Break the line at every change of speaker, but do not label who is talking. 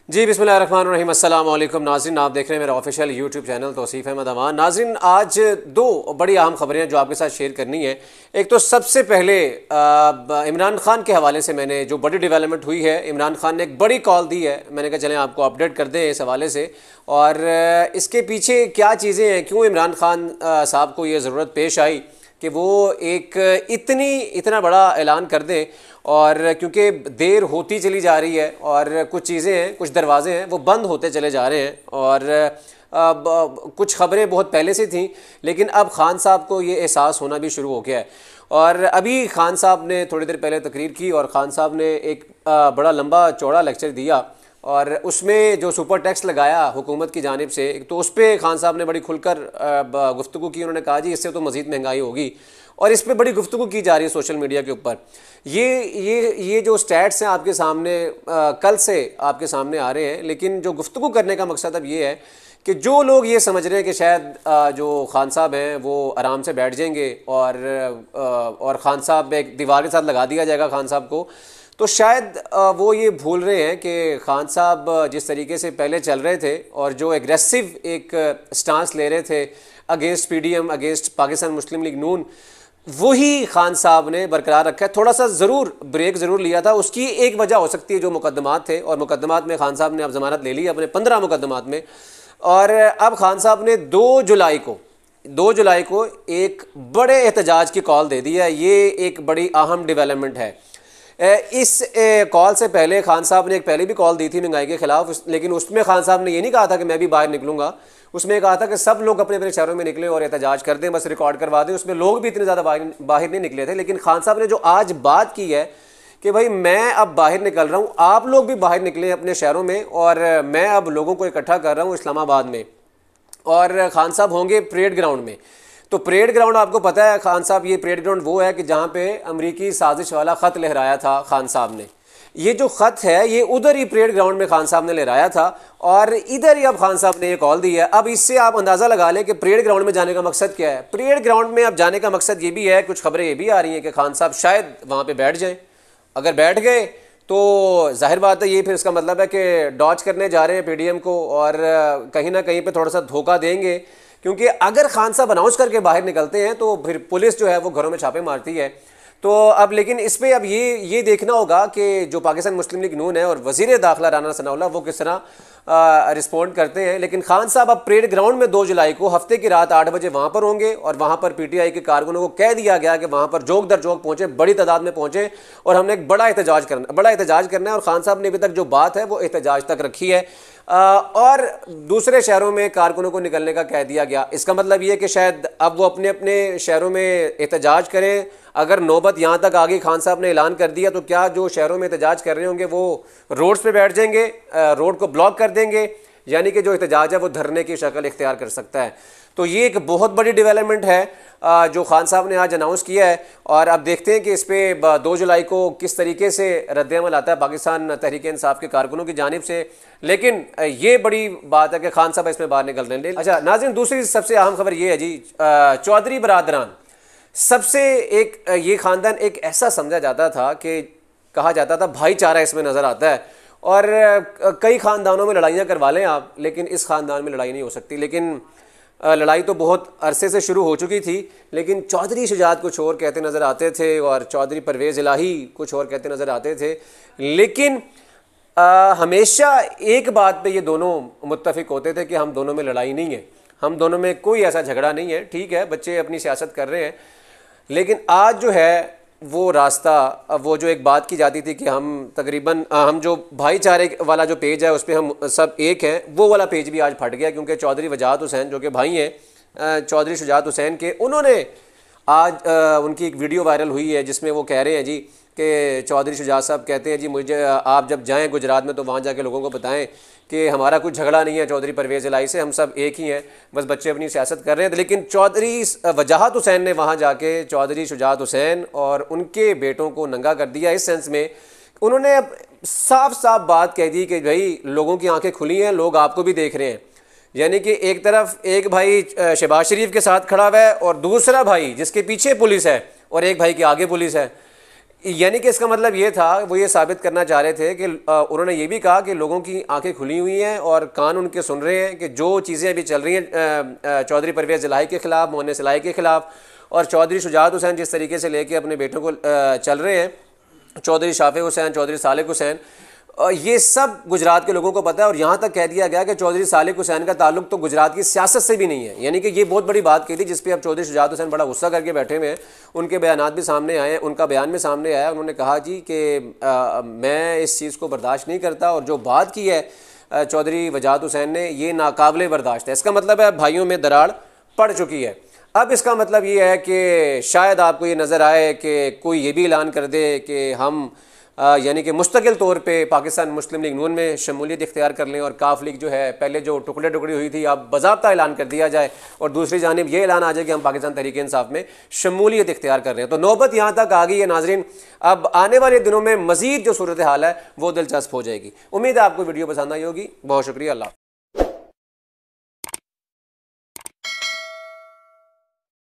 जी बिस्मिल्लाहिर्रहमानिर्रहीम। अस्सलाम वालेकुम नाज़रीन, आप देख रहे हैं मेरा official YouTube channel Tauseef Ahmad Aman. नाज़रीन, आज दो बड़ी अहम खबरें हैं जो आपके साथ शेयर करनी है। एक तो सबसे पहले इमरान खान के हवाले से मैंने जो बड़ी डेवलपमेंट हुई है, इमरान खान ने एक बड़ी कॉल दी है। मैंने कहा चलें आपको अपडेट कर दें इस हवाले से, और इसके पीछे क्या चीज़ें हैं, क्यों इमरान खान साहब को ये ज़रूरत पेश आई कि वो एक इतना बड़ा ऐलान कर दें। और क्योंकि देर होती चली जा रही है और कुछ चीज़ें हैं, कुछ दरवाजे हैं वो बंद होते चले जा रहे हैं, और कुछ खबरें बहुत पहले से थीं, लेकिन अब खान साहब को ये एहसास होना भी शुरू हो गया है। और अभी खान साहब ने थोड़ी देर पहले तकरीर की और खान साहब ने एक बड़ा लंबा चौड़ा लेक्चर दिया, और उसमें जो सुपर टैक्स लगाया हुकूमत की जानिब से, तो उस पर खान साहब ने बड़ी खुलकर गुफ्तगू की। उन्होंने कहा जी इससे तो मज़ीद महंगाई होगी, और इस पर बड़ी गुफ्तगू की जा रही है सोशल मीडिया के ऊपर। ये जो स्टैट्स हैं आपके सामने कल से आपके सामने आ रहे हैं, लेकिन जो गुफ्तगू करने का मकसद अब ये है कि जो लोग ये समझ रहे हैं कि शायद जो खान साहब हैं वो आराम से बैठ जाएंगे और खान साहब एक दीवार के साथ लगा दिया जाएगा खान साहब को, तो शायद वो ये भूल रहे हैं कि खान साहब जिस तरीके से पहले चल रहे थे और जो एग्रेसिव एक स्टांस ले रहे थे अगेंस्ट पीडीएम, अगेंस्ट पाकिस्तान मुस्लिम लीग नून, वही खान साहब ने बरकरार रखा है। थोड़ा सा ज़रूर ब्रेक ज़रूर लिया था, उसकी एक वजह हो सकती है जो मुकदमात थे, और मुकदमात में खान साहब ने अब ज़मानत ले ली अपने 15 मुकदमात में। और अब खान साहब ने 2 जुलाई को एक बड़े एहतजाज की कॉल दे दी है। ये एक बड़ी अहम डेवलपमेंट है। इस कॉल से पहले खान साहब ने एक पहले भी कॉल दी थी महंगाई के ख़िलाफ़, लेकिन उसमें खान साहब ने ये नहीं कहा था कि मैं भी बाहर निकलूँगा। उसमें कहा था कि सब लोग अपने अपने शहरों में निकले और एहतजाज कर दें, बस रिकॉर्ड करवा दें। उसमें लोग भी इतने ज़्यादा बाहर नहीं निकले थे, लेकिन खान साहब ने जो आज बात की है कि भाई मैं अब बाहर निकल रहा हूँ, आप लोग भी बाहर निकले अपने शहरों में, और मैं अब लोगों को इकट्ठा कर रहा हूँ इस्लामाबाद में, और खान साहब होंगे परेड ग्राउंड में। तो परेड ग्राउंड आपको पता है खान साहब, ये परेड ग्राउंड वो है कि जहाँ पे अमरीकी साजिश वाला ख़त लहराया था खान साहब ने। ये जो ख़त है ये उधर ही परेड ग्राउंड में खान साहब ने लहराया था, और इधर ही अब खान साहब ने ये कॉल दी है। अब इससे आप अंदाज़ा लगा लें कि परेड ग्राउंड में जाने का मकसद क्या है। परेड ग्राउंड में अब जाने का मकसद ये भी है, कुछ खबरें ये भी आ रही हैं कि खान साहब शायद वहाँ पर बैठ जाएँ। अगर बैठ गए तो जाहिर बात है ये फिर इसका मतलब है कि डॉच करने जा रहे हैं पीडीएम को, और कहीं ना कहीं पे थोड़ा सा धोखा देंगे, क्योंकि अगर खान साहब अनाउंस करके बाहर निकलते हैं तो फिर पुलिस जो है वो घरों में छापे मारती है। तो अब लेकिन इस पर अब ये देखना होगा कि जो पाकिस्तान मुस्लिम लीग नून है और वज़ीर दाखिला राना सनाउल्लाह वो किस तरह रिस्पॉन्ड करते हैं। लेकिन खान साहब अब परेड ग्राउंड में 2 जुलाई को हफ्ते की रात 8 बजे वहाँ पर होंगे, और वहाँ पर पीटीआई के कारकुनों को कह दिया गया कि वहाँ पर जोक दर जोक पहुँचे, बड़ी तादाद में पहुँचे, और हमने एक बड़ा एहतजाज करना है। और खान साहब ने अभी तक जो बात है वो एहतजाज तक रखी है, और दूसरे शहरों में कारकुनों को निकलने का कह दिया गया। इसका मतलब ये कि शायद अब वो अपने अपने शहरों में एहतजाज करें। अगर नौबत यहाँ तक आ गई, खान साहब ने ऐलान कर दिया, तो क्या जो शहरों में एहतजाज कर रहे होंगे वो रोड्स पे बैठ जाएंगे, रोड को ब्लॉक कर देंगे, यानी कि जो एहतजाज है वो धरने की शक्ल इख्तियार कर सकता है। तो ये एक बहुत बड़ी डेवलपमेंट है जो खान साहब ने आज अनाउंस किया है, और अब देखते हैं कि इस पर 2 जुलाई को किस तरीके से रद्द-ए-अमल आता है पाकिस्तान तहरीक इंसाफ के कारकुनों की जानिब से। लेकिन ये बड़ी बात है कि खान साहब इसमें बाहर निकल रहे हैं। अच्छा नाज़रीन, दूसरी सबसे अहम खबर ये है जी, चौधरी बरादरान सबसे एक ये ख़ानदान एक ऐसा समझा जाता था कि कहा जाता था भाईचारा इसमें नज़र आता है, और कई ख़ानदानों में लड़ाइयाँ करवा लें आप, लेकिन इस ख़ानदान में लड़ाई नहीं हो सकती। लेकिन लड़ाई तो बहुत अरसे से शुरू हो चुकी थी, लेकिन चौधरी शुजात कुछ और कहते नज़र आते थे और चौधरी परवेज़ इलाही कुछ और कहते नज़र आते थे। लेकिन हमेशा एक बात पे ये दोनों मुत्तफ़िक होते थे कि हम दोनों में लड़ाई नहीं है, हम दोनों में कोई ऐसा झगड़ा नहीं है। ठीक है, बच्चे अपनी सियासत कर रहे हैं, लेकिन आज जो है वो रास्ता, वो जो एक बात की जाती थी कि हम तकरीबन हम जो भाईचारे वाला जो पेज है उस पर हम सब एक हैं, वो वाला पेज भी आज फट गया, क्योंकि चौधरी वजाहत हुसैन जो कि भाई हैं चौधरी शुजात हुसैन के, उन्होंने आज उनकी एक वीडियो वायरल हुई है जिसमें वो कह रहे हैं जी कि चौधरी शुजात साहब कहते हैं जी मुझे आप जब जाएँ गुजरात में तो वहाँ जाके लोगों को बताएं कि हमारा कुछ झगड़ा नहीं है चौधरी परवेज़ इलाही से, हम सब एक ही हैं, बस बच्चे अपनी सियासत कर रहे हैं। लेकिन चौधरी वजाहत हुसैन ने वहाँ जाके चौधरी शुजात हुसैन और उनके बेटों को नंगा कर दिया। इस सेंस में उन्होंने साफ साफ बात कह दी कि भाई लोगों की आंखें खुली हैं, लोग आपको भी देख रहे हैं। यानी कि एक तरफ एक भाई शहबाज शरीफ के साथ खड़ा हुआ है और दूसरा भाई जिसके पीछे पुलिस है और एक भाई के आगे पुलिस है। यानी कि इसका मतलब ये था, वो ये साबित करना चाह रहे थे कि उन्होंने ये भी कहा कि लोगों की आंखें खुली हुई हैं और कान उनके सुन रहे हैं कि जो चीज़ें अभी चल रही हैं चौधरी परवेज़ इलाही के ख़िलाफ़, मोहन इलाही के ख़िलाफ़, और चौधरी शुजात हुसैन जिस तरीके से लेके अपने बेटों को चल रहे हैं, चौधरी शाफे हुसैन, चौधरी सालिक हुसैन, ये सब गुजरात के लोगों को पता है। और यहाँ तक कह दिया गया कि चौधरी सालिक हुसैन का ताल्लुक तो गुजरात की सियासत से भी नहीं है। यानी कि ये बहुत बड़ी बात की थी, जिस पे अब चौधरी शुजात हुसैन बड़ा गुस्सा करके बैठे हुए हैं। उनके बयानात भी सामने आए हैं, उनका बयान भी सामने आया। उन्होंने कहा जी कि मैं इस चीज़ को बर्दाश्त नहीं करता, और जो बात की है चौधरी वजाहत हुसैन ने, ये नाकाबिले बर्दाश्त है। इसका मतलब है भाइयों में दरार पड़ चुकी है। अब इसका मतलब ये है कि शायद आपको ये नज़र आए कि कोई ये भी ऐलान कर दे कि हम यानी कि मुस्तकिल तौर पे पाकिस्तान मुस्लिम लीग नून में शमूलियत इख्तियार कर लें, और काफ लीग जो है पहले जो टुकड़े टुकड़ी हुई थी अब बाज़ाब्ता ऐलान कर दिया जाए, और दूसरी जानिब ये ऐलान आ जाए कि हम पाकिस्तान तहरीक इंसाफ में शमूलियत इख्तियार कर रहे हैं। तो नौबत यहाँ तक आ गई है नाजरीन। अब आने वाले दिनों में मज़ीद जो सूरत हाल है वो दिलचस्प हो जाएगी। उम्मीद है आपको वीडियो पसंद आई होगी। बहुत शुक्रिया। अल्लाह।